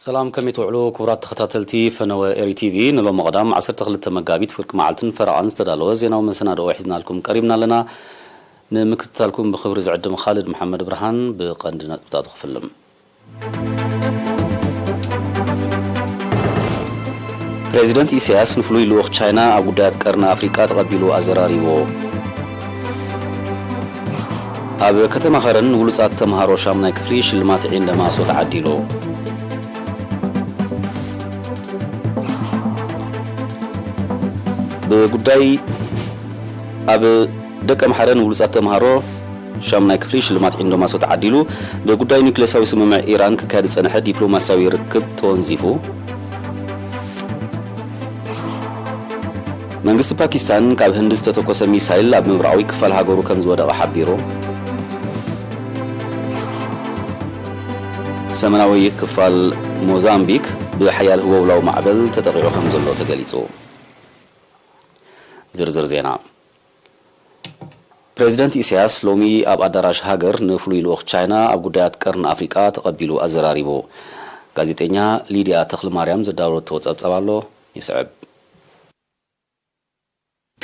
سلام كم يتوعلو كبرات تختاتلتي فنوى إيري تي في نلو مقدام عصر تغلت مقابيت فرق معلتن فرعان استدالو زينا ومن دو حزنا لكم قريبنا لنا نمكتالكم بخبر زعدم خالد محمد برهان بقندنا بتادخ فيلم بريزيدنت إيسياس نفلوي لوخ تشاينا أبودات قرن أفريقيا تقبلو أزراريبو أب كتما خرن ولصات تمهارو شامنا كفري شلمات عندما صوت عديلو بقداي أب دكم حرن ولصات تمهارو شامنا كفري شلمات عندما صوت عديلو بقداي نيكلاساوي سممع إيران ككاد سنة دبلوماساوي ركب تونزيفو منغست باكستان كاب هندس تتوكس ميسايل اب مبراوي كفال هاغورو كم زودا حبيرو سمناوي كفال موزامبيك بحيال هو ولاو معبل تتقيعو همزلو تقليصو زرزر زينا بريزيدنت إيسياس لومي اب ادراش هاجر نفلوي لوخ تشاينا اب قدايات قرن افريقيا تقبلو ازراريبو غازيتينيا ليديا تخل ماريام زداولو توصبصبالو يسعب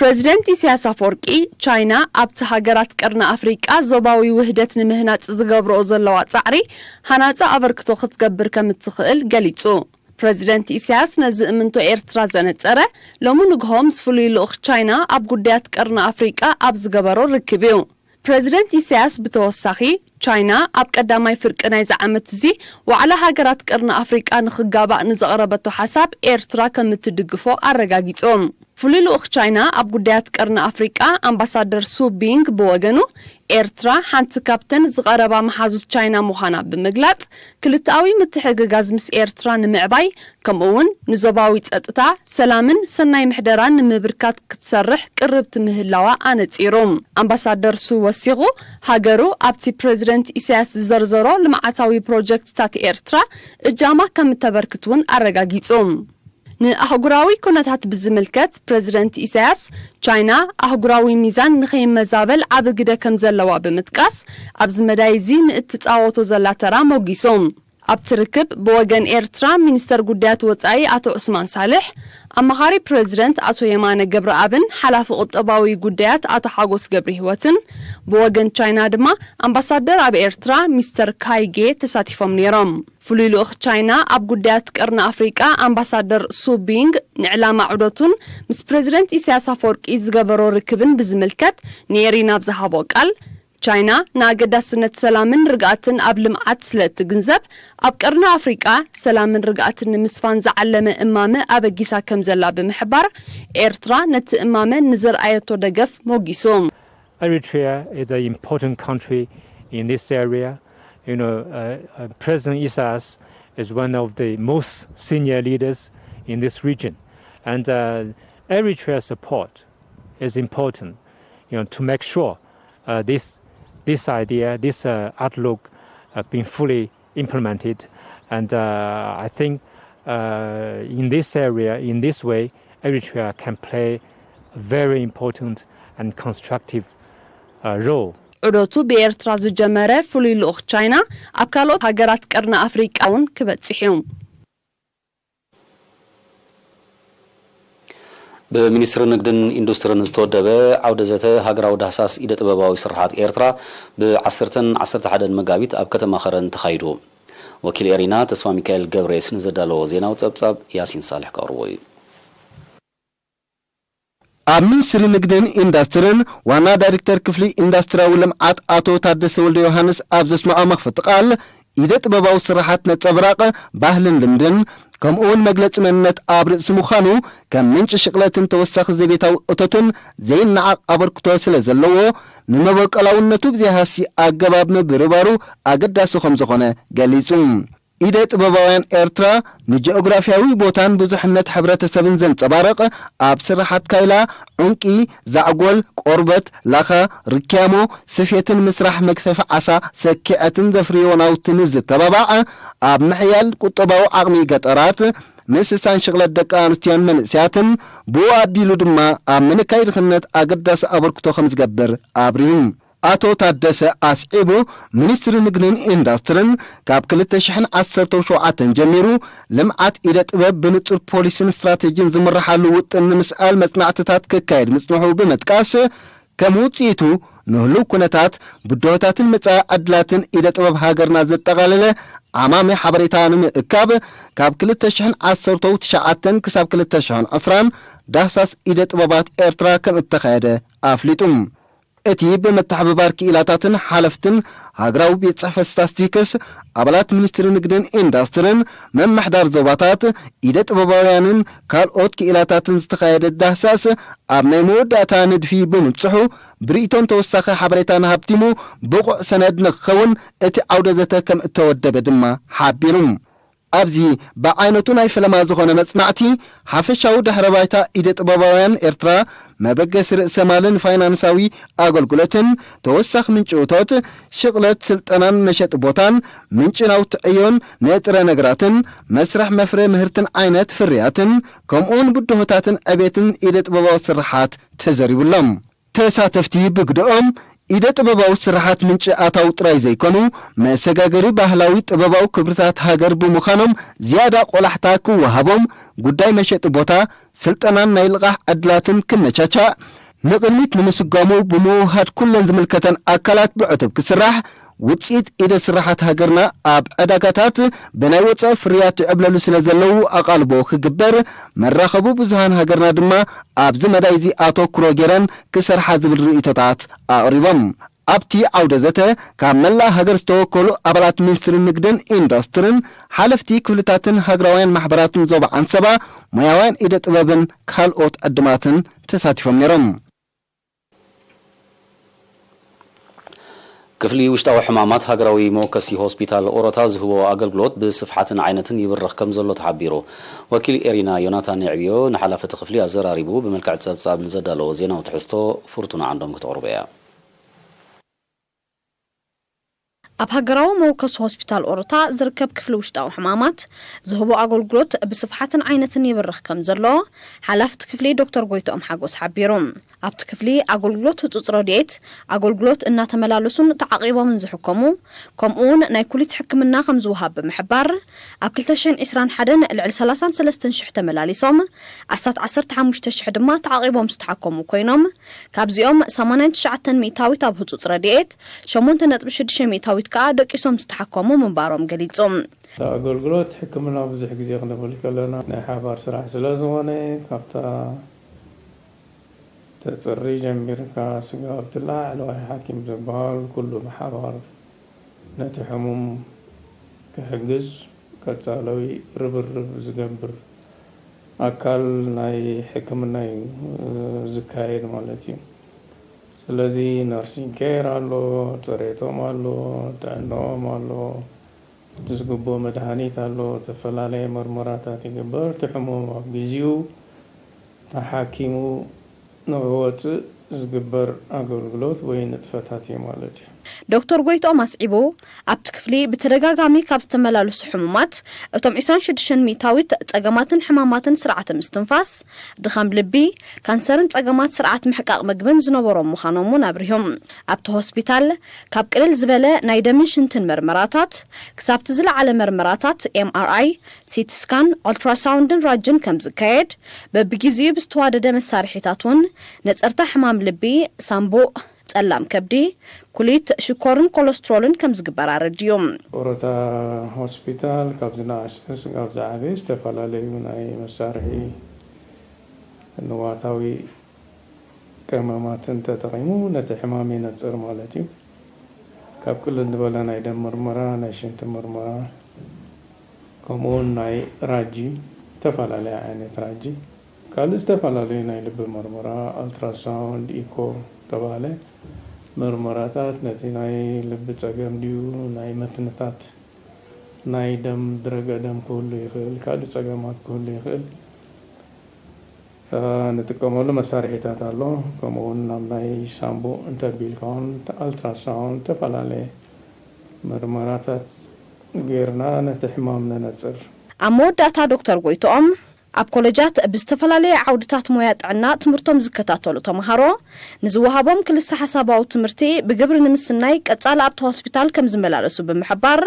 بريزيدنت إيسياس أفوركي تشاينا أبت هاجرات قرنا أفريقيا زوباوي وحدت نمهنات زغبرو زلوا صعري هناتا أبركتو ختقبر كم تخيل قاليتو بريزيدنت إيسياس نزئمنتو إيرترا زنتصره لومو نغهم سفلي لوخ تشاينا أب قديات قرنا أفريقيا أب زغبرو ركبيو بريزيدنت إيسياس بتوسخي تشاينا أب قداماي فرقناي زعمت زي وعلى هاجرات قرنا أفريقيا نخغابا نزقربتو حساب إيرترا كم تدقفو أرغاغيصوم فليلو أخ تشاينا أب قديات قرنا أفريقيا أمباسادر سو بينغ بوغنو إيرترا حانت كابتن زغربا محازو تشاينا مخانا بمقلات كلتاوي متحققاز مس إيرترا نمعباي كمون نزوباوي تقطتا سلامن سناي محدران نمبركات كتسرح قربت مهلاوا آنتيروم أمباسادر سو وسيغو هاجرو أبتي بريزيدنت إيسياس زرزرو لمعاتاوي بروجكت تات إيرترا إجاما كم تبركتون أرغاقيتوم نأهجراوي كونتات بزملكت بريزيدنت إيسياس تشاينا أهجراوي ميزان نخيم مزابل عبقدا كم زلوا بمتكاس أبز مدايزين اتتاوتو زلاترا موغيسوم أبتركب بوغن إيرترا مينستر قدات وطاي أتو عثمان صالح أما غاري بريزيدنت أتو يمان قبر أبن حلاف قطباوي قدات أتو حاقوس قبري هوتن بوغن تشاينا دما أمباسادر أب إيرترا مستر كايجي تساتيفهم نيرم فليلو أخ تشاينا أب قدات قرن أفريقيا أمباسادر سو بينغ نعلام عودتون مس بريزيدنت إيسياس أفوركي زغبرو ركبن بزملكت نيرينا بزهابو قال تشاينا ناقدا سنة سلامن رقاتن قبل معات سلت جنزب أب قرن أفريقيا سلامن رقاتن مسفان زعلم إمامة أبجيسا كم زلا بمحبار إيرترا نت إمامة نزر آياتو دقف موجيسوم. Eritrea is an important country in this area. You know, President Isaias is one of the most senior leaders in this region, and Eritrea's support is important. You know, to make sure this idea, this outlook, being fully implemented, and I think in this area, in this way, Eritrea can play a very important and constructive role. عدوتو بإيرترا زجمرة فليلو أخ تشاينا أبكالوت هاجرات قرنا أفريقياون كبتسحيهم بمنستر نقدن إندستري نستودبه عودة ذاته هاجراو دهساس إيدة باباوي سرحات إيرترا بعصرة عدد مقابيت أبكت ماخرن تخيدو وكيل إيرينا تسوى ميكائيل جبريس نزدالو زينا وتصاب ياسين صالح كاروي أمنسر نقدن إندسترين وانا دايركتر كفلي إندسترا ولمعات آتو تادس ولد يوهانس أبزس مع مخفت قال إيدت باباو سرحات نتبراق باهلن لمدن كم أول مجلس منت أبرد سمخانو كم منش شغلات توسخ زبيتاو أتتن زين نعق أبركتو سلزلوو نمبك ألاون نتوب زي هاسي أقبابن بربارو أقداسو خمزخونه قليزون إيدت باباوان إيرترا نجيوغرافياوي بوتان بزحنت حبرة سبن زن تبارق أبسرحات كايلا عنكي زعقول قربت لخا ركامو سفيتن مسرح مكفف عسا سكئتن زفريوناو تنز تبابع أب محيال كتباو عغمي قطرات مسسان شغلت دكانستيان من سياتن بو أبيلو دما أمن كاير خنت أقدس أبركتو خمز قبر أبرين አቶ ታደሰ አስዒቡ ሚኒስትሪ ንግድን ኢንዱስትሪን ካብ 2017 ጀሚሩ ልምዓት ኢደ ጥበብ ብንጹር ፖሊስን ስትራቴጂን ዝምራሓሉ ውጥን ንምስኣል መጽናዕትታት ክካየድ ምጽንሑ በመጥቃስ ከም ውጽኢቱ ንህሉ ኩነታት ብድሆታትን መጻኢ ዕድላትን ኢደ ጥበብ ሃገርና ዘጠቓለለ ዓማሚ ሓበሬታ ንምእካብ ካብ 2019 ክሳብ 2020 ዳህሳስ ኢደ ጥበባት ኤርትራ ከም እተኻየደ ኣፍሊጡም እቲ በመተሓባበር ክኢላታትን ሓለፍትን ሃገራዊ ቤት ጽሕፈት ስታቲስቲክስ ኣባላት ሚኒስትሪ ንግድን ኢንዱስትሪን መማሕዳር ዞባታት ኢደ ጥበባውያንን ካልኦት ክኢላታትን ዝተኻየደ ዳህሳስ ኣብ ናይ መወዳእታ ንድፊ ብምብጽሑ ብርኢቶን ተወሳኺ ሓበሬታ ንሃብቲሙ ብቑዕ ሰነድ ንኽኸውን እቲ ዓውደ ዘተ ከም እተወደበ ድማ ሓቢሩ ኣብዚ ብዓይነቱ ናይ ፈለማ ዝኾነ መጽናዕቲ ሓፈሻዊ ድሕረ ባይታ ኢደ ጥበባውያን ኤርትራ መበገሲ ርእሰ ማልን ፋይናንሳዊ ኣገልግሎትን ተወሳኺ ምንጭውቶት ሽቕለት ስልጠናን መሸጢ ቦታን ምንጭ ናውቲ ዕዮን ንጥረ ነገራትን መስራሕ መፍረ ምህርትን ዓይነት ፍርያትን ከምኡውን ብድሆታትን ዕቤትን ኢደ ጥበባዊ ስራሓት ተዘሪቡሎም ተሳተፍቲ ብግድኦም ኢደ ጥበባዊ ስራሓት ምንጭ ኣታው ጥራይ ዘይኮኑ መሰጋገሪ ባህላዊ ጥበባዊ ክብርታት ሃገር ብምዃኖም ዝያዳ ቆላሕታ ክወሃቦም ጉዳይ መሸጢ ቦታ ስልጠናን ናይ ልቓሕ ዕድላትን ክመቻቻእ ንቕድሚት ንምስጋሙ ብምውሃድ ኩለን ዝምልከተን ኣካላት ብዕቱብ ክስራሕ ውጽኢት ኢደ ስራሓት ሃገርና ኣብ ዕዳጋታት ብናይ ወጻኢ ፍርያት ይዕብለሉ ስለ ዘለዉ ኣቓልቦ ክግበር መራኸቡ ብዙሃን ሃገርና ድማ ኣብዚ መዳይ እዚ ኣተኩሮ ጌረን ክሰርሓ ዝብል ርእይቶታት ኣቕሪቦም ኣብቲ ዓውደ ዘተ ካብ መላእ ሃገር ዝተወከሉ ኣባላት ሚኒስትሪ ንግድን ኢንዱስትሪን ሓለፍቲ ክፍልታትን ሃገራውያን ማሕበራትን ዞባ ዓንሰባ ሙያውያን ኢደ ጥበብን ካልኦት ዕድማትን ተሳቲፎም ነይሮም ክፍሊ ውሽጣዊ ሕማማት ሃገራዊ መወከሲ ሆስፒታል ኦሮታ ዝህቦ ኣገልግሎት ብስፍሓትን ዓይነትን ይብርኽ ከም ዘሎ ተሓቢሩ ወኪል ኤሪና ዮናታን ዕብዮ ንሓላፈቲ ክፍሊ ኣዘራሪቡ ብመልክዕ ጸብጻብ ንዘዳለዎ ዜናዊ ትሕዝቶ ፍርቱና ዓንዶም ክትቕርቡ እያ ኣብ ሃገራዊ መወከሲ ሆስፒታል ኦሮታ ዝርከብ ክፍሊ ውሽጣዊ ሕማማት ዝህቦ ኣገልግሎት ብስፍሓትን ዓይነትን ይብርኽ ከም ዘሎ ሓላፍቲ ክፍሊ ዶክተር ጎይቶኦም ሓጎስ ሓቢሮም ኣብቲ ክፍሊ ኣገልግሎት ህጹጽ ረድኤት ኣገልግሎት እናተመላለሱን ተዓቂቦምን ዝሕከሙ ከምኡውን ናይ ኩሊት ሕክምና ከም ዝውሃብ ብምሕባር ኣብ 2021 ልዕሊ 33,000 ተመላሊሶም 15,000 ድማ ተዓቂቦም ዝተሓከሙ ኮይኖም ካብዚኦም 89 ሚእታዊት ኣብ ህጹጽ ረድኤት 8.6 ሚእታዊት ከዓ ደቂሶም ዝተሓከሙ ምንባሮም ገሊጾም ኣገልግሎት ሕክምና ብዙሕ ግዜ ክንብል ከለና ናይ ሓባር ስራሕ ስለ ዝኾነ ካብታ ተጽሪ ጀሚርካ ስጋብ ትላዕለዋይ ሓኪም ዝበሃል ኩሉ ብሓባር ነቲ ሕሙም ክሕግዝ ቀጻላዊ ርብርብ ዝገብር ኣካል ናይ ሕክምና ዝካየድ ማለት እዩ ስለዚ ነርሲንግ ኬር ኣሎ ፅሬቶም ኣሎ ጥዕንኦም ኣሎ ዝግቦ መድሃኒት ኣሎ ተፈላለየ ምርመራታት ይግበር እቲ ሕሙም ኣብ ጊዜኡ ተሓኪሙ ንወፅእ ዝግበር ኣገልግሎት ወይ ንጥፈታት እዩ ማለት እዩ ዶክተር ጎይቶኦም ኣስዒቡ ኣብቲ ክፍሊ ብተደጋጋሚ ካብ ዝተመላለሱ ሕሙማት እቶም 26 ሚእታዊት ጸገማትን ሕማማትን ስርዓተ ምስትንፋስ ድኻም ልቢ ካንሰርን ጸገማት ስርዓት ምሕቃቕ ምግብን ዝነበሮም ምዃኖምን ኣብሪሆም ኣብቲ ሆስፒታል ካብ ቅልል ዝበለ ናይ ደምን ሽንትን መርመራታት ክሳብቲ ዝለዓለ መርመራታት MRI CT scan ultrasoundን ራጅን ከም ዝካየድ በብግዚኡ ብዝተዋደደ መሳርሒታት እውን ነጸርታ ሕማም ልቢ ሳምቦ ጸላም ከብዲ ኩሊት ሽኮርን ኮሌስትሮልን ከም ዝግበር ኣረድዮም ኦሮታ ሆስፒታል ካብ ዝናእስ ካብ ዝዓበየ ዝተፈላለዩ ናይ መሳርሒ ንዋታዊ ቀመማትን ተጠቒሙ ነቲ ሕማም ይነጽር ማለት እዩ ካብ ቅልል ዝበለ ናይ ደም ምርመራ ናይ ሽንቲ ምርመራ ከምኡውን ናይ ራጂ ዝተፈላለዩ ዓይነት ራጂ ካልእ ዝተፈላለዩ ናይ ልቢ ምርመራ ኣልትራሳውንድ ኢኮ ተባለ ምርመራታት ነቲ ናይ ልቢ ጸገም ድዩ ናይ መትንታት ናይ ደም ድረገ ደም ክህሉ ይኽእል ካልእ ጸገማት ክህሉ ይኽእል ንጥቀመሉ መሳርሒታት ኣሎ ከምኡውን ናብ ናይ ሳምቦ እንተቢልካውን ኣልትራሳውንድ ተፈላለየ ምርመራታት ጌርና ነቲ ሕማም ነነጽር ኣብ መወዳእታ ዶክተር ጎይቶኦም ኣብ ኮሌጃት ብዝተፈላለየ ዓውድታት ሞያ ጥዕና ትምህርቶም ዝከታተሉ ተማሃሮ ንዝወሃቦም ክልተ ሓሳባዊ ትምህርቲ ብግብሪ ንምስናይ ቀጻሊ ኣብቲ ሆስፒታል ከም ዝመላለሱ ብምሕባር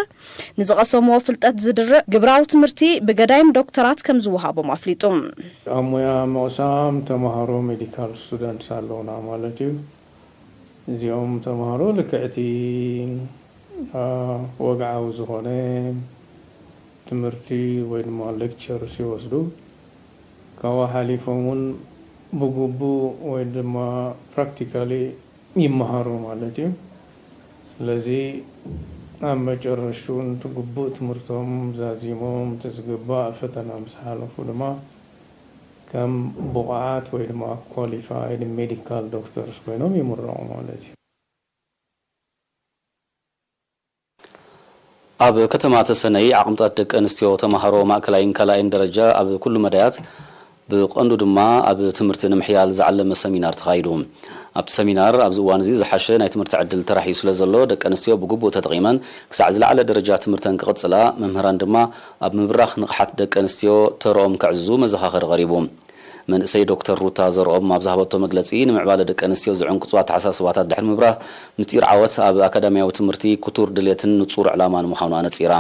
ንዝቐሰምዎ ፍልጠት ዝድርእ ግብራዊ ትምህርቲ ብገዳይም ዶክተራት ከም ዝወሃቦም ኣፍሊጡ ኣብ ሞያ ምቕሳም ተማሃሮ ሜዲካል ስቱደንትስ ኣለውና ማለት እዩ እዚኦም ተማሃሮ ልክዕቲ ወግዓዊ ዝኾነ ትምህርቲ ወይ ድማ ሌክቸር ሲወስዱ ካዋ ሓሊፎምን ብግቡእ ወይ ድማ ፕራክቲካሊ ይመሃሩ ማለት እዩ ስለዚ ኣብ መጨረሻውን ትግቡእ ትምህርቶም ዛዚሞም ተዝግባእ ፈተና ምስ ሓለፉ ድማ ከም ብቕዓት ወይ ድማ ኳሊፋይድ ሜዲካል ዶክተርስ ኮይኖም ይምረቑ ማለት እዩ ኣብ ከተማ ተሰነይ ዓቕምታት ደቂ ኣንስትዮ ተማሃሮ ማእከላይን ካልኣይን ደረጃ ኣብ ኩሉ መዳያት ብቐንዱ ድማ ኣብ ትምህርቲ ንምሕያል ዝዓለመ ሰሚናር ተኻይዱ ኣብቲ ሰሚናር ኣብዚ እዋን እዚ ዝሓሸ ናይ ትምህርቲ ዕድል ተራሒቡ ስለ ዘሎ ደቂ ኣንስትዮ ብግቡእ ተጠቒመን ክሳዕ ዝለዓለ ደረጃ ትምህርተን ክቕፅላ መምህራን ድማ ኣብ ምብራኽ ንቕሓት ደቂ ኣንስትዮ ተርኦም ክዕዝዙ መዘኻኸሪ ቀሪቡ መንእሰይ ዶክተር ሩታ ዘርኦም ኣብ ዝሃበቶ መግለጺ ንምዕባለ ደቂ ኣንስትዮ ዝዕንቅፁ ኣተሓሳስባታት ድሕሪ ምብራህ ምስጢር ዓወት ኣብ ኣካዳምያዊ ትምህርቲ ኩቱር ድሌትን ንጹር ዕላማን ምዃኑ ኣነጺራ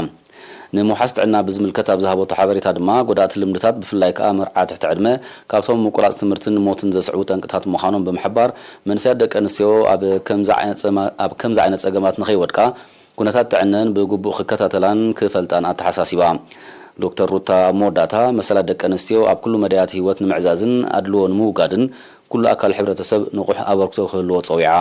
ንምሓዝ ጥዕና ብዝምልከት ኣብ ዝሃበቶ ሓበሬታ ድማ ጎዳእቲ ልምድታት ብፍላይ ከዓ መርዓ ትሕቲ ዕድመ ካብቶም ምቁራጽ ትምህርትን ሞትን ዘስዕቡ ጠንቅታት ምዃኖም ብምሕባር መንእሰያት ደቂ ኣንስትዮ ኣብ ከምዚ ዓይነት ጸገማት ንኸይወድቃ ኩነታት ጥዕነን ብግቡእ ክከታተላን ክፈልጣን ኣተሓሳሲባ ዶክተር ሩታ ሞዳታ መሰላት ደቂ ኣንስትዮ ኣብ ኩሉ መዳያት ህይወት ንምዕዛዝን ኣድልዎ ንምውጋድን ኩሉ ኣካል ሕብረተሰብ ንቑሕ ኣበርክቶ ክህልዎ ፀዊዓ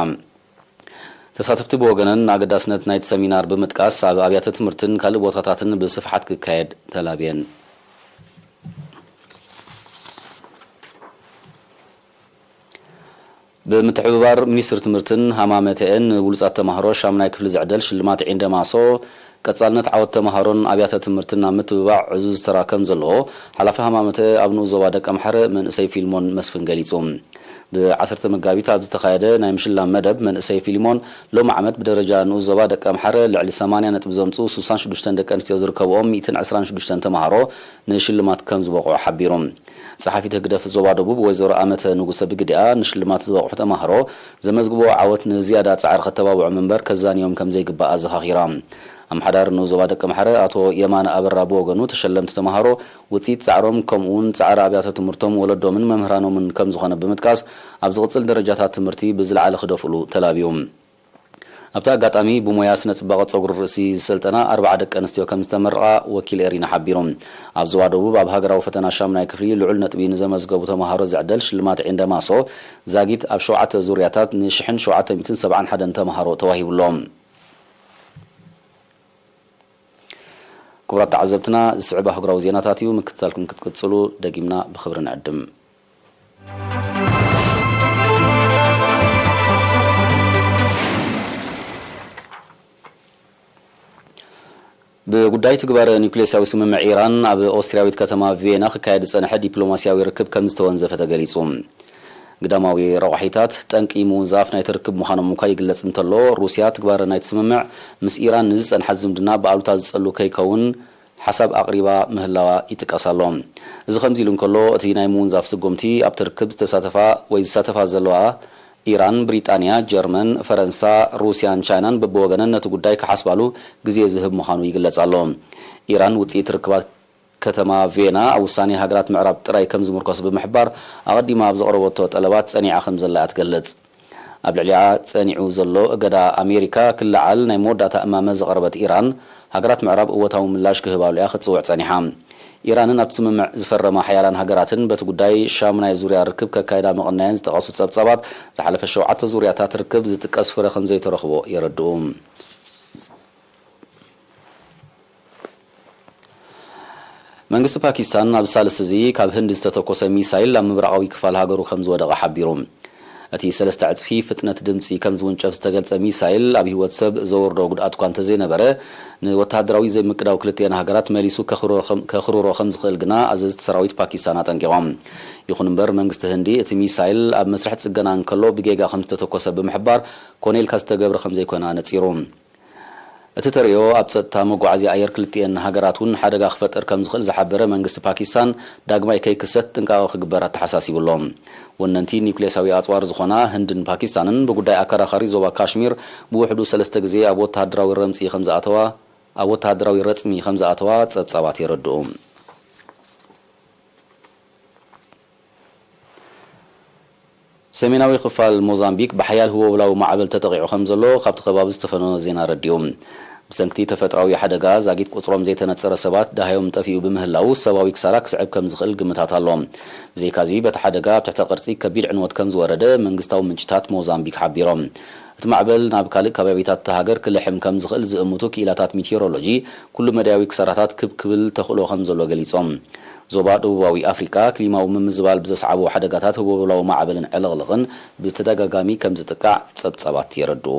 ተሳተፍቲ ብወገነን ኣገዳስነት ናይቲ ሰሚናር ብምጥቃስ ኣብ ኣብያተ ትምህርትን ካልእ ቦታታትን ብስፍሓት ክካየድ ተላብየን ብምትሕብባር ሚኒስትሪ ትምህርትን ሃማመተአን ብሉጻት ተማሃሮ ሻምናይ ክፍሊ ዝዕደል ሽልማት ዒንደማሶ ቀጻልነት ዓወት ተማሃሮን ኣብያተ ትምህርትን ኣብ ምትብባዕ ዕዙዝ ተራከም ዘለዎ ሓላፊ ሃማመተ ኣብ ንኡ ዞባ ደቀ ምሕረ መንእሰይ ፊልሞን መስፍን ገሊጹ ብ10 መጋቢት ኣብ ዝተኻየደ ናይ ምሽላም መደብ መንእሰይ ፊልሞን ሎም ዓመት ብደረጃ ንኡ ዞባ ደቀ ምሕረ ልዕሊ 80 ነጥብ ዘምፁ 66 ደቂ ኣንስትዮ ዝርከብኦም 126 ተማሃሮ ንሽልማት ከም ዝበቕዑ ሓቢሮም ጸሓፊት ህግደፍ ዞባ ደቡብ ወይዘሮ ኣመተ ንጉሰ ብግዲኣ ንሽልማት ዝበቕዑ ተማሃሮ ዘመዝግቦ ዓወት ንዝያዳ ጻዕሪ ከተባብዑ መንበር ከዛኒዮም ከም ዘይግባእ ኣዘኻኺራ ኣምሓዳር ንዞባ ደቂ ምሕረ ኣቶ የማነ ኣበራ ብወገኑ ተሸለምቲ ተማሃሮ ውፅኢት ጻዕሮም ከምኡውን ጻዕሪ ኣብያተ ትምህርቶም ወለዶምን መምህራኖምን ከም ዝኾነ ብምጥቃስ ኣብ ዝቕፅል ደረጃታት ትምህርቲ ብዝለዓለ ክደፍሉ ተላብዮም ኣብቲ ኣጋጣሚ ብሞያ ስነ ጽባቐ ጸጉሪ ርእሲ ዝሰልጠና 40 ደቂ ኣንስትዮ ከም ዝተመረቓ ወኪል ኤሪና ሓቢሮም ኣብ ዞባ ደቡብ ኣብ ሃገራዊ ፈተና ሻምናይ ክፍሊ ልዑል ነጥቢ ንዘመዝገቡ ተማሃሮ ዝዕደል ሽልማት ዒንደማሶ ዛጊት ኣብ 7 ዙርያታት ን771 ተማሃሮ ተዋሂብሎም ክቡራት ተዓዘብትና ዝስዕባ ሃገራዊ ዜናታት እዩ ምክትታልኩም ክትቅጽሉ ደጊምና ብኽብሪ ንዕድም ብጉዳይ ትግባር ኒውክሌሳዊ ስምምዕ ኢራን ኣብ ኦስትሪያዊት ከተማ ቪየና ክካየድ ዝጸንሐ ዲፕሎማስያዊ ርክብ ከም ዝተወንዘፈ ተገሊጹ ግዳማዊ ረቑሒታት ጠንቂ ምውንዛፍ ናይ ትርክብ ምዃኖም እኳ ይግለጽ እንተሎ ሩስያ ትግባር ናይቲ ስምምዕ ምስ ኢራን ንዝጸንሐት ዝምድና ብኣሉታ ዝጸሉ ከይከውን ሓሳብ ኣቕሪባ ምህላዋ ይጥቀሳሎም እዚ ከምዚ ኢሉ እንከሎ እቲ ናይ ምውንዛፍ ስጎምቲ ኣብ ትርክብ ዝሳተፋ ዘለዋ ኢራን ብሪጣንያ ጀርመን ፈረንሳ ሩስያን ቻይናን በብወገነን ነቲ ጉዳይ ክሓስባሉ ግዜ ዝህብ ምዃኑ ይግለጽ ኣሎ ኢራን ውፅኢት ርክባት ከተማ ቪየና ኣብ ውሳኔ ሃገራት ምዕራብ ጥራይ ከም ዝምርኮስ ብምሕባር ኣቐዲማ ኣብ ዘቕረበቶ ጠለባት ጸኒዓ ከም ዘላ ትገልጽ ኣብ ልዕሊኣ ጸኒዑ ዘሎ እገዳ ኣሜሪካ ክለዓል ናይ መወዳእታ እማመ ዘቕረበት ኢራን ሃገራት ምዕራብ እወታዊ ምላሽ ክህባሉ እያ ክትጽውዕ ጸኒሓ ኢራንን ኣብ ስምምዕ ዝፈረማ ሓያላን ሃገራትን በቲ ጉዳይ ሻምናይ ዙርያ ርክብ ከካይዳ መቕናየን ዝጠቐሱ ጸብጻባት ዝሓለፈ 7 ዙርያታት ርክብ ዝጥቀስ ፍረ ከም ዘይተረኽቦ የረድኡ መንግስቲ ፓኪስታን ኣብ ሳልስ እዚ ካብ ህንዲ ዝተተኮሰ ሚሳይል ኣብ ምብራቃዊ ክፋል ሃገሩ ከም ዝወደቐ ሓቢሩ እቲ 3 ዕጽፊ ፍጥነት ድምፂ ከም ዝውንጨፍ ዝተገልጸ ሚሳይል ኣብ ህይወት ሰብ ዘወርዶ ጉድኣት እኳ እንተዘይነበረ ንወተሃደራዊ ዘይምቅዳው ክልቲአን ሃገራት መሊሱ ከኽሩሮ ከም ዝኽእል ግና ኣዘዝቲ ሰራዊት ፓኪስታን ኣጠንቂቖም ይኹን እምበር መንግስቲ ህንዲ እቲ ሚሳይል ኣብ መስርሕ ጽገና እንከሎ ብጌጋ ከም ዝተተኮሰ ብምሕባር ኮኔልካ ዝተገብረ ከም ዘይኮነ ነጺሩ እተተሪዮ አብጸታ መጓዓዚ አየር ክልቲየን ሀገራቱን ሓደጋ ክፈጠር ከም ዝኽእል ዝሓበረ መንግስቲ ፓኪስታን ዳግማይ ከይክሰት ጥንቃቄ ክግበር ተሓሳሲብሎም ወነንቲ ኒውክሌሳዊ አጽዋር ዝኾና ህንድን ፓኪስታንን በጉዳይ አከራኻሪ ዞባ ካሽሚር ብውሕዱ 3 ግዜ ኣብ ወተሃደራዊ ረጽሚ ከም ዝኣተዋ ጸብጻባት ይረድኡ ሰሜናዊ ክፋል ሞዛምቢክ በሓያል ህወውላዊ ማዕበል ተጠቂዑ ከም ዘሎ ካብቲ ከባቢ ዝተፈነወ ዜና ረድዩ ብሰንኪቲ ተፈጥራዊ ሓደጋ ዛጊት ቁጽሮም ዘይተነጸረ ሰባት ዳሃዮም ጠፊኡ ብምህላው ሰብኣዊ ክሳራ ክስዕብ ከም ዝኽእል ግምታት ኣሎ ብዘይካዚ በቲ ሓደጋ ኣብ ትሕቲ ቅርጺ ከቢድ ዕንወት ከም ዝወረደ መንግስታዊ ምንጭታት ሞዛምቢክ ሓቢሮም እቲ ማዕበል ናብ ካልእ ከባቢታት ሃገር ክልሕም ከም ዝኽእል ዝእምቱ ክኢላታት ሜቴሮሎጂ ኩሉ መዳያዊ ክሳራታት ክብል ተኽእሎ ከም ዘሎ ገሊጾም ዞባ ደቡባዊ አፍሪካ ክሊማዊ ምምዝባል ብዘስዓቡ ሓደጋታት ህወውላዊ ማዕበልን ዕልቕልቕን ብተደጋጋሚ ከም ዝጥቃዕ ጸብጻባት ይረድኡ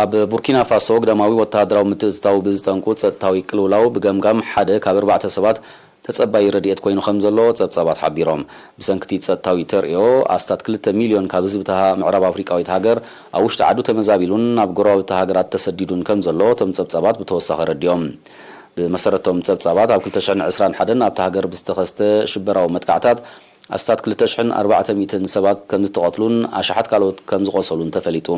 ኣብ ቡርኪና ፋሶ ግዳማዊ ወተሃደራዊ ምትእትታው ብዝጠንቁ ጸጥታዊ ቅልውላው ብገምጋም ሓደ ካብ 4 ሰባት ተጸባይ ረድኤት ኮይኑ ከም ዘሎ ጸብጻባት ሓቢሮም ብሰንኪቲ ጸጥታዊ ተርእዮ ኣስታት 2 ሚልዮን ካብ ህዝብታ ምዕራብ አፍሪካዊት ሃገር ኣብ ውሽጢ ዓዱ ተመዛቢሉን ኣብ ጎረባብቲ ሃገራት ተሰዲዱን ከም ዘሎ ቶም ጸብጻባት ብተወሳኺ ረድዮም ብመሰረቶም ጸብጻባት ኣብ 2021 ኣብታ ሃገር ብዝተኸስተ ሽበራዊ መጥቃዕታት ኣስታት 2400 ሰባት ከም ዝተቐትሉን ኣሽሓት ካልኦት ከም ዝቆሰሉን ተፈሊጡ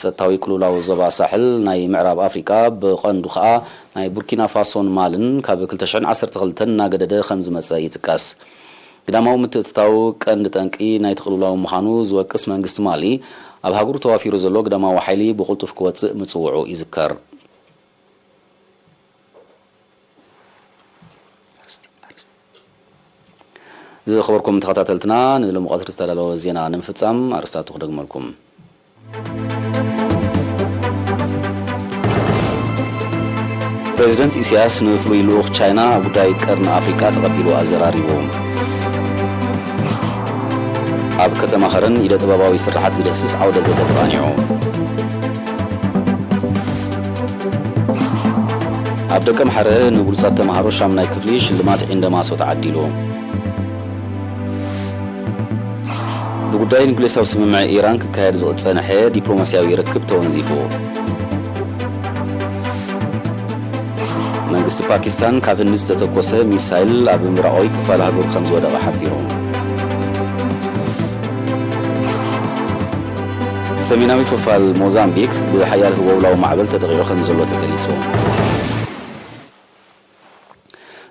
ጸጥታዊ ቅልውላው ዞባ ሳሕል ናይ ምዕራብ አፍሪካ ብቐንዱ ከዓ ናይ ቡርኪና ፋሶን ማልን ካብ 2012 እናገደደ ከም ዝመጸ ይጥቀስ ግዳማዊ ምትእትታው ቀንዲ ጠንቂ ናይ ቅልውላው ምዃኑ ዝወቅስ መንግስቲ ማሊ ኣብ ሃገሩ ተዋፊሩ ዘሎ ግዳማዊ ሓይሊ ብቕልጡፍ ክወጽእ ምጽውዑ ይዝከር ዝኸበርኩም ተኸታተልትና ንሎሚ ቀትሪ ዝተዳለወ ዜና ንምፍጻም ኣርስታቱ ክደግመልኩም ፕሬዚደንት ኢሳያስ ንፍሉይ ልኡኽ ቻይና ኣብ ጉዳይ ቀርኒ ኣፍሪካ ተቐቢሉ ኣዘራሪቡ ኣብ ከተማ ኸረን ኢደ ጥበባዊ ስራሓት ዝደስስ ዓውደ ዘተ ተቃኒዑ ኣብ ደቀ ምሓረ ንብሉጻት ተምሃሮ 8ይ ክፍሊ ሽልማት ዒንደማሶ ተዓዲሉ ብጉዳይ ኒውክሌሳዊ ስምምዕ ኢራን ክካየድ ዝጸንሐ ዲፕሎማስያዊ ርክብ ተወንዚፉ መንግስቲ ፓኪስታን ካብ ህንድ ዝተተኮሰ ሚሳይል ኣብ ምብራቃዊ ክፋል ሃገሩ ከም ዝወደቐ ሓቢሩ ሰሜናዊ ክፋል ሞዛምቢክ ብሓያል ህወውላዊ ማዕበል ተጠቂዑ ከም ዘሎ ተገሊጹ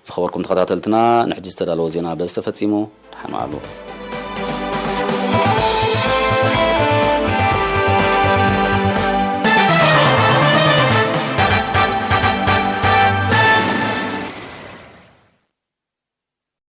ዝኸበርኩም ተኸታተልትና ንሕጂ ዝተዳለወ ዜና በዚ ተፈጺሙ ድሓን ዋዕሉ